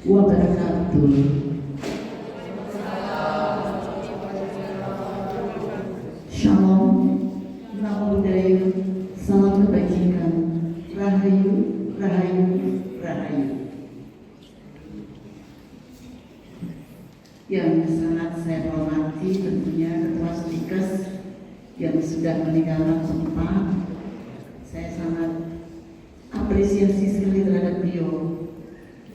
wabarakatuh. Shalom, Namo Buddhaya, salam kebajikan, Rahayu, Rahayu, Rahayu. Yang sangat saya hormati tentunya Ketua Stikes yang sudah meninggalkan tempat. Saya sangat apresiasi sekali terhadap beliau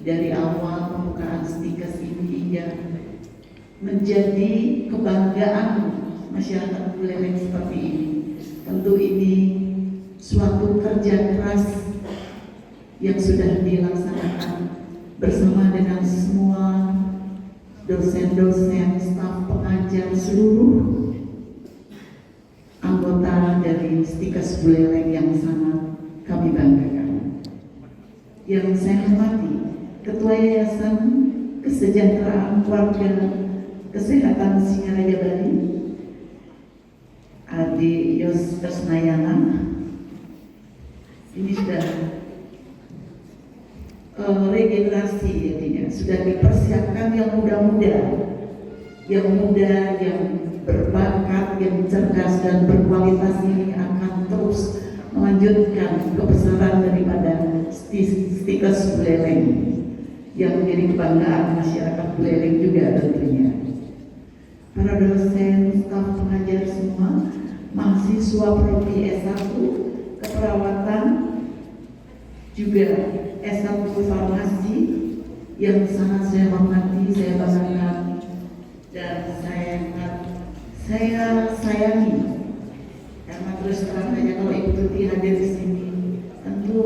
dari awal pembukaan Stikes ini hingga menjadi kebanggaan masyarakat Buleleng seperti ini. Tentu ini suatu kerja keras yang sudah dilaksanakan bersama dengan semua dosen-dosen, staf pengajar, seluruh anggota dari Stikes Buleleng yang sangat kami banggakan. Yang saya hormati Ketua Yayasan Kesejahteraan Keluarga Kesehatan Singaraja Bali, Adi Yos Kesnayana. Ini sudah regenerasi, jadinya sudah dipersiapkan yang muda-muda, yang berbakat, yang cerdas dan berkualitas ini akan terus melanjutkan kebesaran daripada Stikes Buleleng yang menjadi kebanggaan masyarakat Buleleng juga tentunya. Para dosen, staf pengajar semua, mahasiswa prodi S1 keperawatan, juga S1 farmasi yang sangat saya hormati, saya banggakan dan saya sayangi. Karena terus terang saja kalau Ibu Tuti hadir di sini, tentu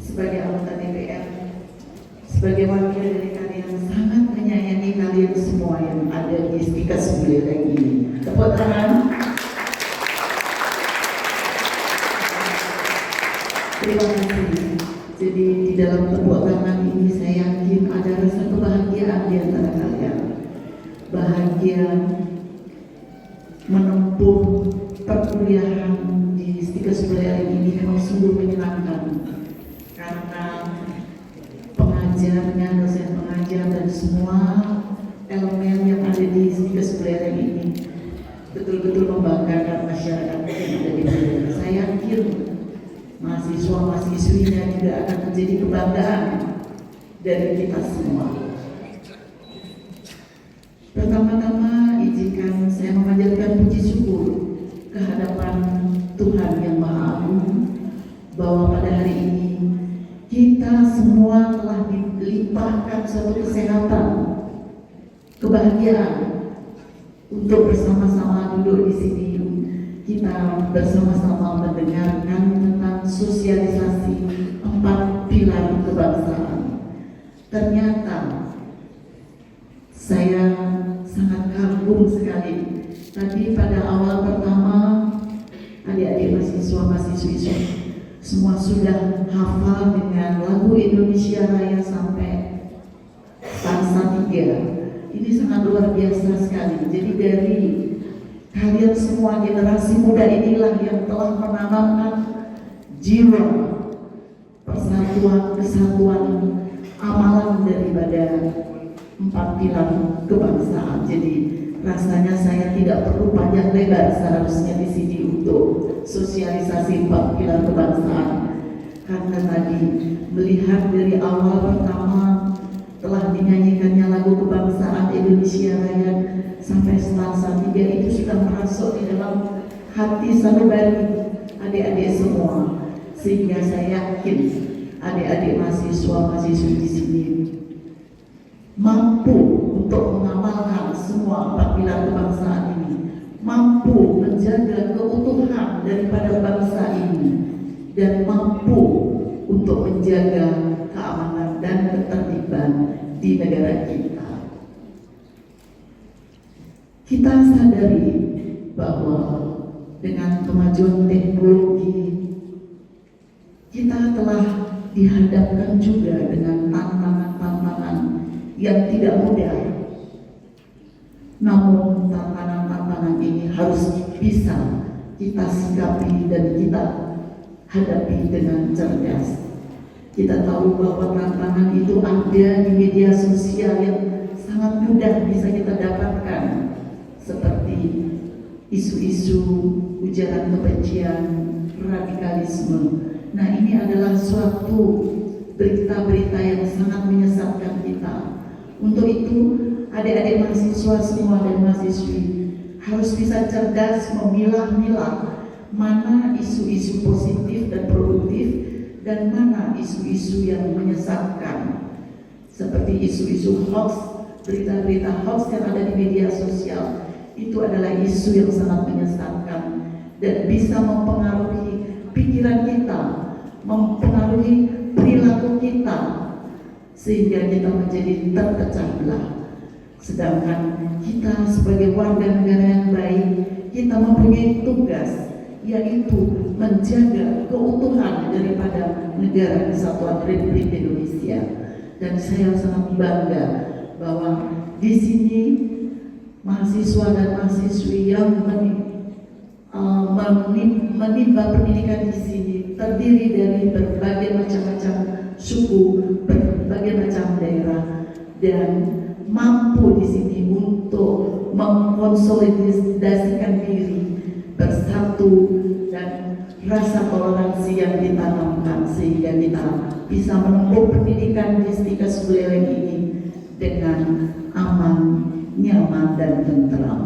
sebagai anggota DPR, sebagai wakil dari kalian, sangat menyayangi kalian semua yang ada di Stikes Buleleng ini. Tepuk tangan. Terima kasih. Jadi di dalam tepuk tangan ini saya yakin ada rasa kebahagiaan di antara kalian. Bahagia menempuh perkuliahan di Stikes Buleleng ini memang sungguh menyenangkan karena pengajarnya, dosen pengajar dan semua elemen yang ada di Stikes Buleleng ini betul-betul membanggakan masyarakat yang ada di Buleleng. Saya yakin mahasiswa-mahasiswinya juga akan menjadi kebanggaan dari kita semua. Pertama-tama izinkan saya memanjatkan puji syukur kehadapan Tuhan yang Maha Agung bahwa pada hari ini kita semua telah dilimpahkan suatu kesehatan, kebahagiaan untuk bersama-sama duduk di sini. Kita bersama-sama mendengarkan tentang sosialisasi 4 pilar kebangsaan. Ternyata saya sangat kagum sekali. Tadi pada awal pertama adik-adik mahasiswa-mahasiswi semua sudah hafal dengan lagu Indonesia Raya sampai stanza 3. Ini sangat luar biasa sekali. Jadi dari kalian semua generasi muda inilah yang telah menanamkan jiwa persatuan, kesatuan, amalan daripada 4 pilar kebangsaan. Jadi rasanya saya tidak perlu panjang lebar seharusnya di sini untuk sosialisasi 4 pilar kebangsaan, karena tadi melihat dari awal pertama telah dinyanyikannya lagu kebangsaan Indonesia Raya sampai stanza 3 itu sudah merasuk di dalam hati sanubari adik-adik semua, sehingga saya yakin adik-adik mahasiswa-mahasiswi di sini mampu untuk mengamalkan semua 4 pilar kebangsaan ini, mampu menjaga keutuhan daripada bangsa ini, dan mampu untuk menjaga keamanan dan ketertiban di negara kita. Kita sadari bahwa dengan kemajuan teknologi kita telah dihadapkan juga dengan tantangan-tantangan yang tidak mudah. Namun tantangan-tantangan ini harus bisa kita sikapi dan kita hadapi dengan cerdas. Kita tahu bahwa tantangan itu ada di media sosial yang sangat mudah bisa kita dapatkan, seperti isu-isu ujaran kebencian, radikalisme. Nah, ini adalah suatu berita-berita yang sangat menyesatkan kita. Untuk itu, adik-adik mahasiswa semua dan mahasiswi harus bisa cerdas memilah-milah mana isu-isu positif dan produktif dan mana isu-isu yang menyesatkan, seperti isu-isu hoax, berita-berita hoax yang ada di media sosial. Itu adalah isu yang sangat menyesatkan dan bisa mempengaruhi pikiran kita, mempengaruhi perilaku kita, sehingga kita menjadi terpecah belah. Sedangkan kita sebagai warga negara yang baik, kita mempunyai tugas, yaitu menjaga keutuhan daripada negara Kesatuan Republik Indonesia. Dan saya sangat bangga bahwa di sini mahasiswa dan mahasiswi yang menimba pendidikan di sini terdiri dari berbagai macam-macam suku, berbagai macam daerah, dan mampu di sini untuk mengkonsolidasikan diri, bersatu, dan rasa toleransi yang ditanamkan sehingga kita bisa menempuh pendidikan di Stikes Buleleng ini dengan aman, nyaman, dan tentram.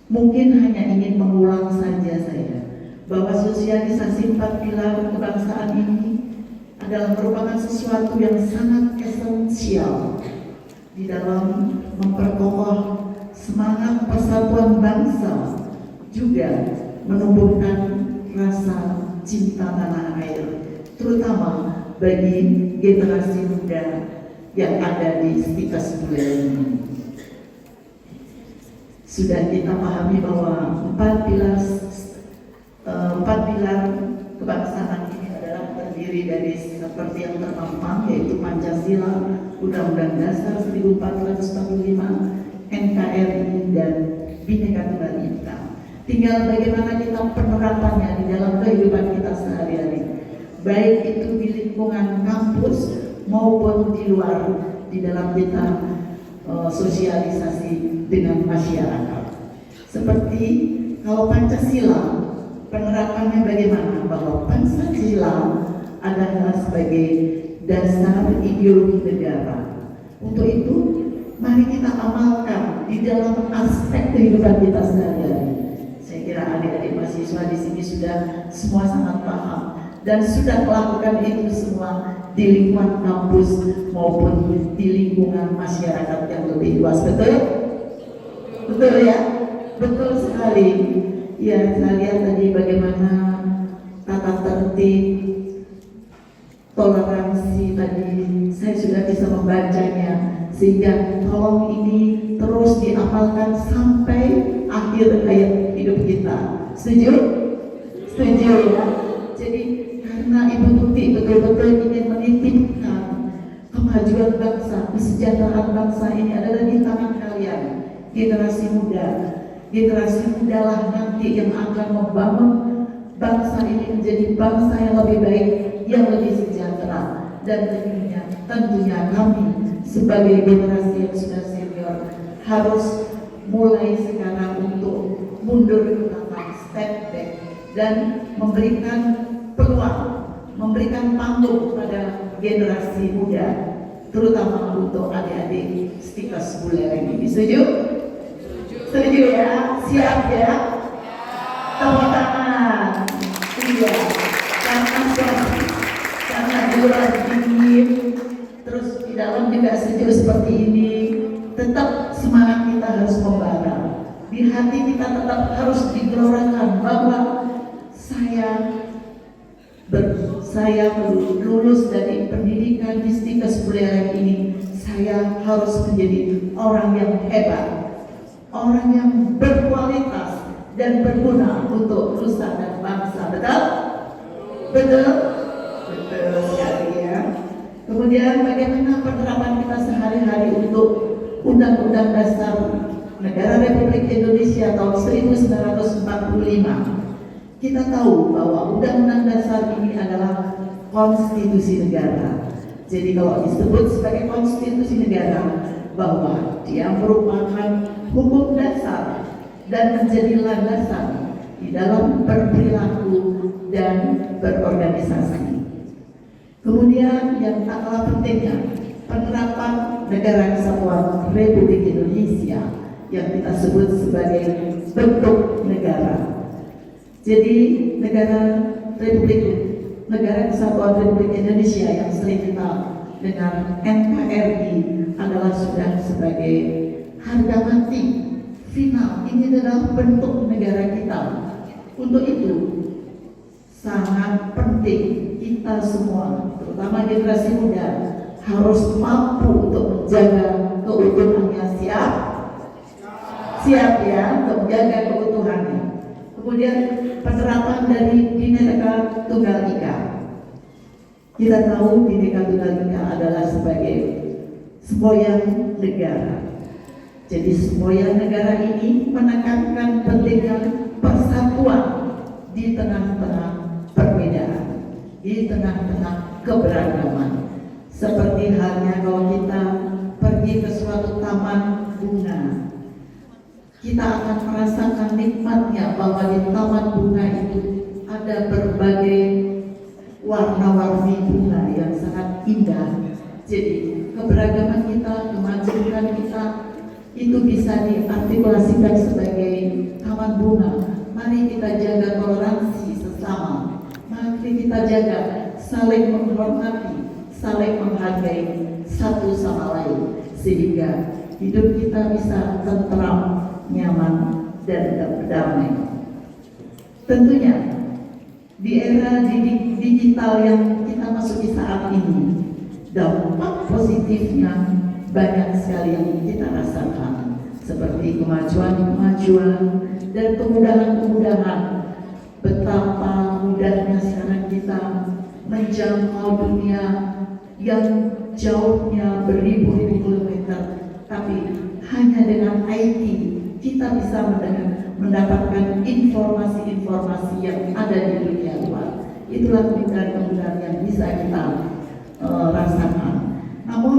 Mungkin hanya ingin mengulang saja saya bahwa sosialisasi 4 pilar kebangsaan ini adalah merupakan sesuatu yang sangat esensial di dalam memperkokoh semangat persatuan bangsa, juga menumbuhkan rasa cinta tanah air, terutama bagi generasi muda yang ada di Stikes Buleleng ini. Sudah kita pahami bahwa empat pilar kebangsaan ini adalah terdiri dari seperti yang terpampang, yaitu Pancasila, Undang-Undang Dasar 1445, NKRI, dan Bhinneka Tunggal Ika. Tinggal bagaimana kita penerapannya di dalam kehidupan kita sehari-hari, baik itu di lingkungan kampus maupun di luar, di dalam kita sosialisasi dengan masyarakat. Seperti kalau Pancasila, penerapannya bagaimana? Bahwa Pancasila adalah sebagai dasar ideologi negara. Untuk itu, mari kita amalkan di dalam aspek kehidupan kita sehari-hari. Saya kira adik-adik mahasiswa di sini sudah semua sangat paham dan sudah melakukan itu semua di lingkungan kampus maupun di lingkungan masyarakat yang lebih luas. Betul? Betul ya? Betul sekali. Ya, saya lihat tadi bagaimana tata tertib, toleransi tadi saya sudah bisa membacanya, sehingga tolong ini terus diamalkan sampai akhir hayat hidup kita. Setuju? Setuju ya? Jadi karena Ibu Tuti betul-betul ingin menitipkan kemajuan bangsa, kesejahteraan bangsa ini adalah di tangan kalian, generasi muda. Generasi muda lah nanti yang akan membangun bangsa ini menjadi bangsa yang lebih baik, yang lebih sejahtera. Dan tentunya kami sebagai generasi yang sudah senior harus mulai sekarang untuk mundur ke belakang, step back, dan memberikan peluang, memberikan panggung kepada generasi muda, terutama untuk adik-adik Stikes Buleleng ini. Setuju? Setuju ya? Siap ya? Tepuk tangan. Iya. Karena bulan dingin, terus di dalam juga sejuk seperti ini, tetap semangat kita harus membara. Di hati kita tetap harus digelorakan bahwa saya lulus dari pendidikan di Stikes Buleleng ini, saya harus menjadi orang yang hebat, orang yang berkualitas dan berguna untuk nusa dan bangsa. Betul? Betul? Betul sekali ya. Kemudian bagaimana penerapan kita sehari-hari untuk Undang-Undang Dasar Negara Republik Indonesia tahun 1945. Kita tahu bahwa Undang-Undang Dasar ini adalah konstitusi negara. Jadi kalau disebut sebagai konstitusi negara, bahwa dia merupakan hukum dasar dan menjadi landasan di dalam berperilaku dan berorganisasi. Kemudian yang tak kalah pentingnya, penerapan Negara Kesatuan Republik Indonesia yang kita sebut sebagai bentuk negara. Jadi Negara Kesatuan Republik Indonesia yang sering kita dengar NKRI adalah sudah sebagai harga mati final. Ini adalah bentuk negara kita. Untuk itu sangat penting kita semua, terutama generasi muda, harus mampu untuk menjaga keutuhannya. Siap ya, untuk menjaga keutuhannya. Kemudian penerapan dari Bhinneka Tunggal Ika. Kita tahu Bhinneka Tunggal Ika adalah sebagai semboyan negara. Jadi semboyan negara ini menekankan pentingnya persatuan di tengah-tengah perbedaan, di tengah-tengah keberagaman. Seperti halnya kalau kita pergi ke suatu taman bunga, kita akan merasakan nikmatnya bahwa di taman bunga itu ada berbagai warna-warni bunga yang sangat indah. Jadi keberagaman kita, kemajuan kita itu bisa diartikulasikan sebagai taman bunga. Mari kita jaga toleransi sesama. Mari kita jaga saling menghormati, saling menghargai satu sama lain, sehingga hidup kita bisa tentram, nyaman, dan damai. Tentunya di era digital yang kita masuki saat ini, dampak positifnya banyak sekali yang kita rasakan, seperti kemajuan-kemajuan dan kemudahan-kemudahan. Betapa mudahnya sekarang kita menjangkau dunia yang jauhnya beribu-ribu kilometer, tapi hanya dengan IT kita bisa mendapatkan informasi-informasi yang ada di dunia luar. Itulah kemudahan-kemudahan yang bisa kita rasakan. Namun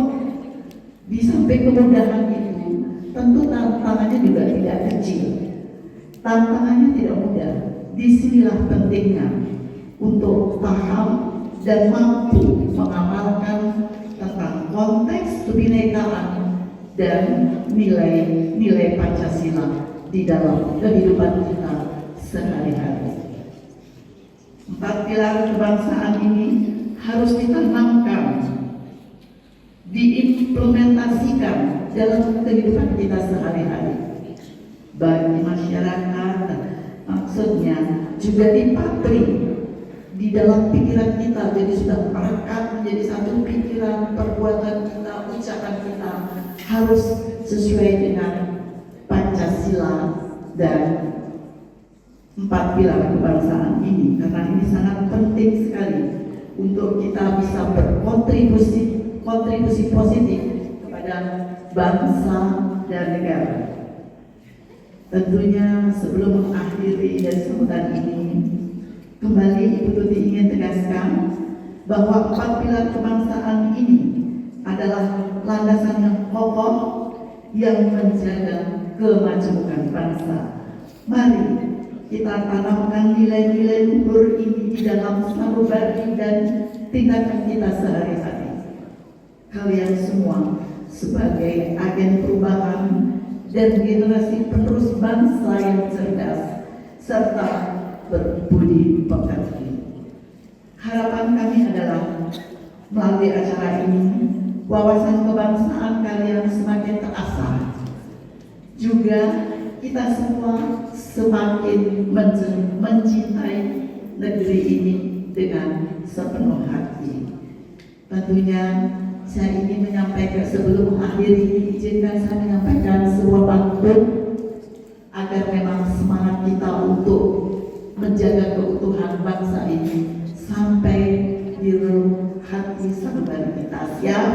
di samping kemudahan itu, tentu tantangannya juga tidak kecil. Tantangannya tidak mudah. Disinilah pentingnya untuk paham dan mampu mengamalkan tentang konteks kebinekaan dan nilai-nilai Pancasila di dalam kehidupan kita sehari-hari. 4 pilar kebangsaan ini harus ditanamkan, diimplementasikan dalam kehidupan kita sehari-hari. Bagi masyarakat, maksudnya juga dipatri di dalam pikiran kita, jadi sudah melekat menjadi satu pikiran, perbuatan kita, ucapan kita harus sesuai dengan Pancasila dan 4 pilar kebangsaan ini, karena ini sangat penting sekali untuk kita bisa berkontribusi positif kepada bangsa dan negara. Tentunya sebelum mengakhiri dan sambutan ini, kembali Ibu Tuti ingin tegaskan bahwa 4 pilar kebangsaan ini adalah landasan yang kokoh yang menjaga kemajuan bangsa. Mari kita tanamkan nilai-nilai luhur ini di dalam sanubari dan tindakan kita sehari-hari. Kalian semua sebagai agen perubahan dan generasi penerus bangsa yang cerdas serta berbudi pekerti. Harapan kami adalah melalui acara ini, wawasan kebangsaan kalian semakin terasah. Juga kita semua semakin mencintai negeri ini dengan sepenuh hati. Tentunya saya ingin menyampaikan, sebelum mengakhiri, izinkan saya menyampaikan sebuah pantun agar memang semangat kita untuk menjaga keutuhan bangsa ini sampai di relung hati sanubari kita. Siap?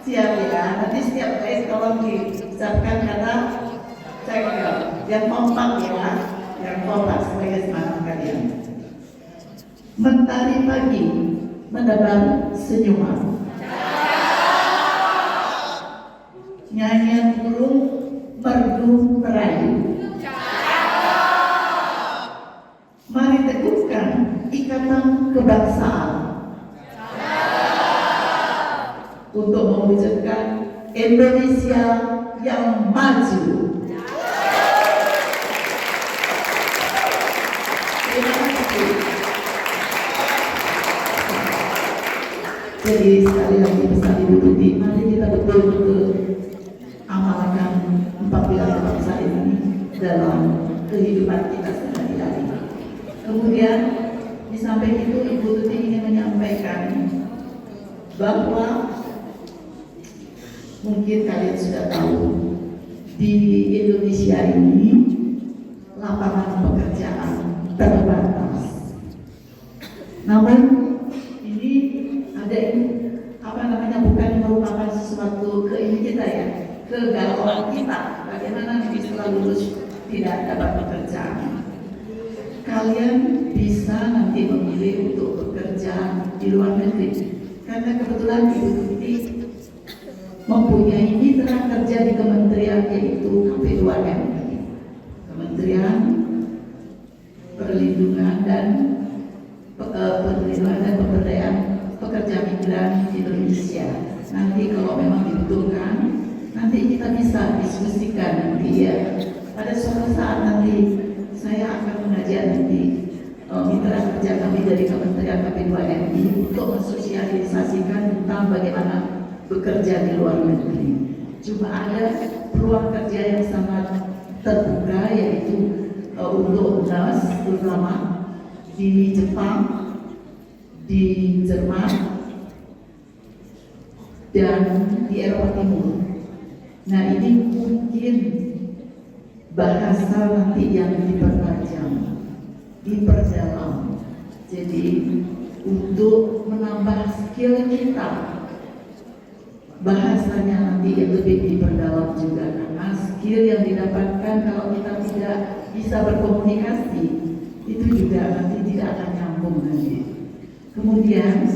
Siap ya. Nanti setiap kali tolong diucapkan kata saya yang kompak ya. yang kompak sebagai semangat kalian. Mentari pagi menebar senyuman, nyanyian burung merdu merayu. Mari teguhkan ikatan kebangsaan untuk mewujudkan Indonesia yang maju. Terima kasih. Jadi sekali lagi pesan Ibu Tuti, mari kita betul-betul amalkan 4 pilar bangsa ini dalam kehidupan kita sehari-hari. Kemudian di samping itu Ibu Tuti ingin menyampaikan bahwa mungkin kalian sudah tahu di Indonesia ini lapangan pekerjaan terbatas. Namun ini ada bukan merupakan sesuatu kita ya, kegalauan kita bagaimana nanti setelah lulus tidak dapat pekerjaan. Kalian bisa nanti memilih untuk bekerja di luar negeri karena kebetulan Ibu Tuti mempunyai mitra kerja di kementerian yaitu P2M, Kementerian Perlindungan dan Pemberdayaan Pekerja Migran Indonesia. Nanti kalau memang dibutuhkan, nanti kita bisa diskusikan nanti ya. Pada suatu saat nanti saya akan mengajak nanti mitra kerja kami dari Kementerian P2M untuk mensosialisasikan tentang bagaimana bekerja di luar negeri. Cuma ada peluang kerja yang sangat terbuka yaitu untuk nurse terutama di Jepang, di Jerman, dan di Eropa Timur. Nah ini mungkin bahasa nanti yang dipertajam, diperdalam. Jadi untuk menambah skill kita, bahasanya nanti yang lebih diperdalam juga karena skill yang didapatkan kalau kita tidak bisa berkomunikasi itu juga nanti tidak akan nyambung nanti. Kemudian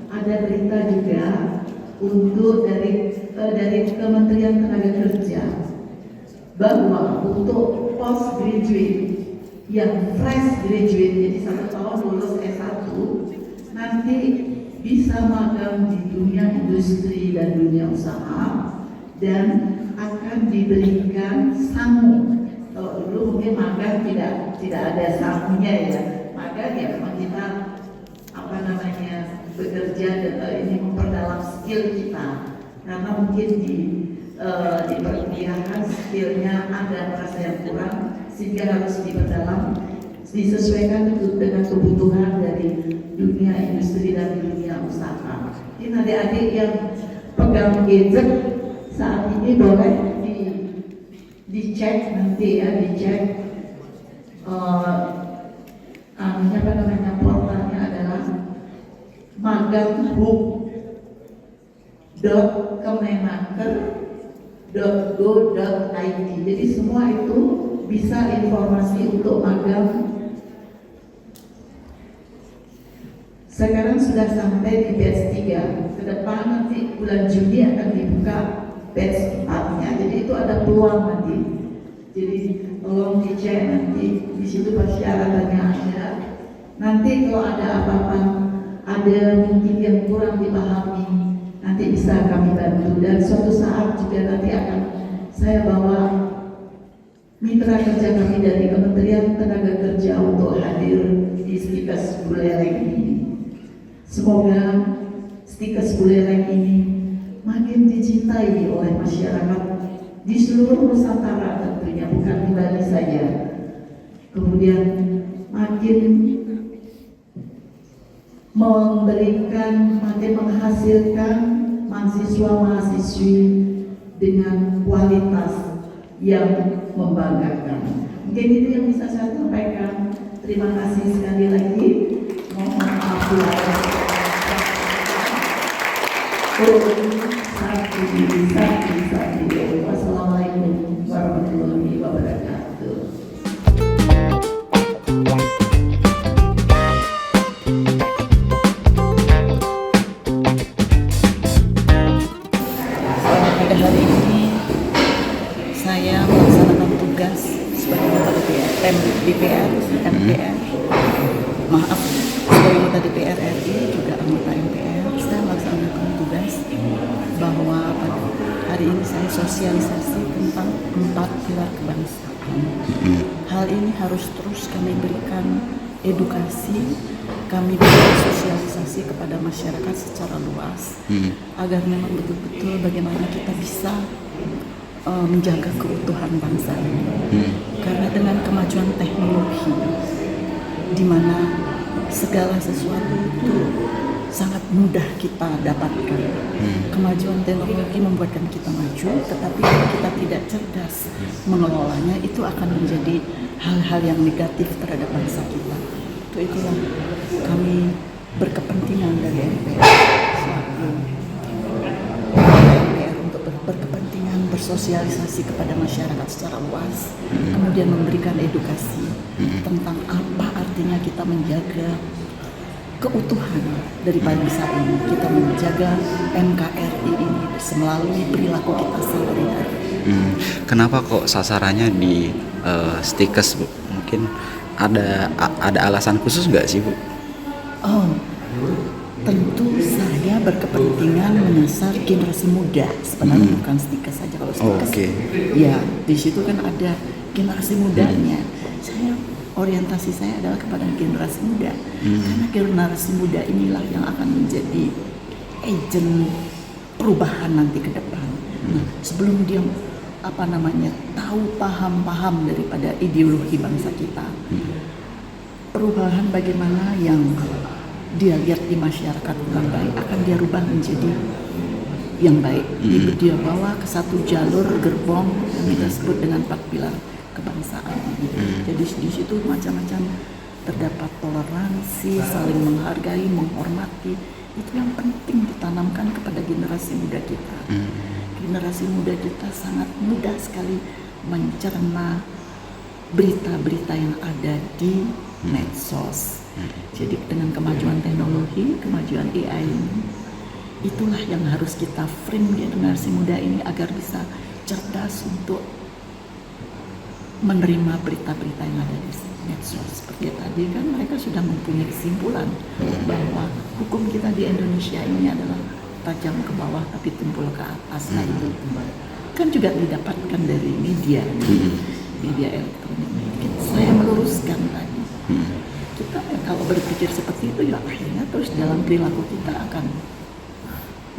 ada berita juga untuk dari Kementerian Tenaga Kerja bahwa untuk postgraduate yang fresh graduate jadi 1 tahun lulus S1 nanti bisa magang di dunia industri dan dunia usaha dan akan diberikan sangu. Kalau dulu mungkin magang tidak ada sangunya ya, magang ya memang kita bekerja dan ini memperdalam skill kita karena mungkin di perkuliahan skillnya ada merasa yang kurang sehingga harus diperdalam disesuaikan dengan kebutuhan dari dunia industri dan dunia usaha. Ini adik-adik yang pegang gadget saat ini boleh dicek nanti ya, dicek portalnya adalah magang.kemenaker.go.id. Jadi semua itu bisa informasi untuk magang. Sekarang sudah sampai di batch 3. Ke depan nanti bulan Juni akan dibuka batch 4-nya. Jadi itu ada peluang nanti. Jadi tolong dicek nanti di situ persyaratannya ada. Nanti kalau ada apa-apa, ada mungkin yang kurang dipahami, nanti bisa kami bantu. Dan suatu saat juga nanti akan saya bawa mitra kerja kami dari Kementerian Tenaga Kerja untuk hadir di Stikes Buleleng ini. Semoga Stikes Buleleng ini makin dicintai oleh masyarakat di seluruh Nusantara tentunya, bukan di Bali saja. Kemudian makin makin menghasilkan mahasiswa-mahasiswi dengan kualitas yang membanggakan. Mungkin itu yang bisa saya sampaikan. Terima kasih sekali lagi. Mohon maaf bila ada Wassalamualaikum warahmatullahi wabarakatuh. DPR, MPR, maaf, sebagai anggota DPR RI juga anggota MPR, saya melaksanakan tugas bahwa pada hari ini saya sosialisasi tentang 4 pilar kebangsaan. Hal ini harus terus kami berikan edukasi, kami berikan sosialisasi kepada masyarakat secara luas agar memang betul-betul bagaimana kita bisa menjaga keutuhan bangsa ini. Karena dengan kemajuan teknologi, di mana segala sesuatu itu sangat mudah kita dapatkan. Kemajuan teknologi membuatkan kita maju, tetapi kalau kita tidak cerdas mengelolanya, itu akan menjadi hal-hal yang negatif terhadap bangsa kita. Itulah kami berkepentingan dari MPR selaku MPR untuk berkepentingan bersosialisasi kepada masyarakat secara luas, kemudian memberikan edukasi tentang apa artinya kita menjaga keutuhan dari bangsa ini, kita menjaga NKRI ini melalui perilaku kita sehari-hari. Kenapa kok sasarannya di stikes, Bu? Mungkin ada alasan khusus nggak sih, Bu? Oh, tentu saya berkepentingan menyasar generasi muda. Sebenarnya bukan stikes saja. Kalau stikes, ya di situ kan ada generasi mudanya. Orientasi saya adalah kepada generasi muda, karena generasi muda inilah yang akan menjadi agent perubahan nanti ke depan. Nah, sebelum dia tahu paham daripada ideologi bangsa kita, perubahan bagaimana yang dia lihat di masyarakat kurang baik akan dia rubah menjadi yang baik. Dia bawa ke satu jalur gerbong yang kita sebut dengan 4 pilar kebangsaan. Jadi di situ macam-macam terdapat toleransi, saling menghargai, menghormati. Itu yang penting ditanamkan kepada generasi muda kita. Generasi muda kita sangat mudah sekali mencerna berita-berita yang ada di medsos. Jadi dengan kemajuan teknologi, kemajuan AI ini, itulah yang harus kita frame generasi muda ini agar bisa cerdas untuk menerima berita-berita yang ada di medsos. Seperti tadi kan mereka sudah mempunyai kesimpulan bahwa hukum kita di Indonesia ini adalah tajam ke bawah tapi tumpul ke atas. Nah itu kan juga didapatkan dari media elektronik. Saya meluruskan tadi. Kita kalau berpikir seperti itu ya akhirnya terus dalam perilaku kita akan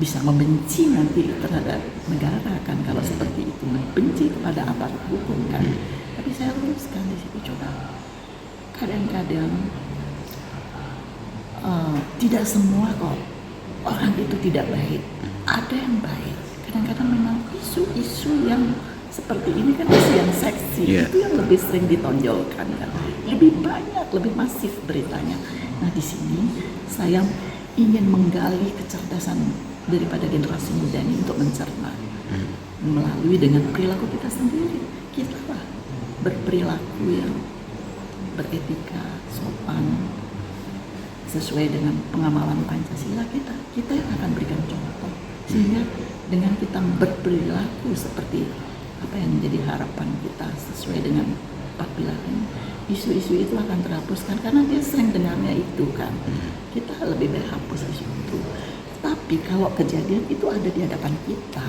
bisa membenci nanti terhadap negara kan, kalau seperti itu, benci kepada aparat hukum kan. Tapi saya luruskan di situ, coba kadang-kadang tidak semua kok orang itu tidak baik, ada yang baik. Kadang-kadang memang isu-isu yang seperti ini kan isu yang seksi, itu yang lebih sering ditonjolkan kan, lebih banyak, lebih masif beritanya. Nah di sini saya ingin menggali kecerdasan daripada generasi muda ini untuk mencerna melalui dengan perilaku kita sendiri. Kita lah berperilaku yang beretika, sopan, sesuai dengan pengamalan Pancasila kita yang akan berikan contoh, sehingga dengan kita berperilaku seperti apa yang menjadi harapan kita sesuai dengan 4 pilar ini, isu-isu itu akan terhapuskan karena dia sering dengarnya itu kan. Kita lebih baik hapus isu itu. Tapi kalau kejadian itu ada di hadapan kita,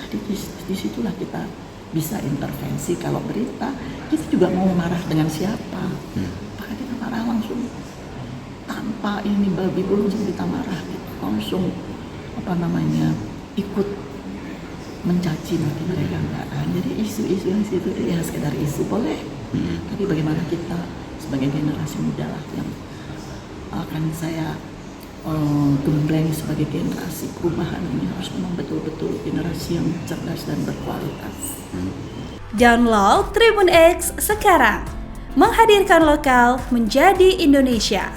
tadi disitulah kita bisa intervensi. Kalau berita, kita juga mau marah dengan siapa, maka kita marah langsung tanpa ini babi bu, langsung kita marah, gitu. Langsung ikut mencaci maki mereka enggak. Jadi isu-isu yang situ ya sekedar isu boleh, tapi bagaimana kita sebagai generasi muda lah yang akan saya gembleng sebagai generasi perubahan ini, harus memang betul-betul generasi yang cerdas dan berkualitas. Download Tribun X sekarang, menghadirkan lokal menjadi Indonesia.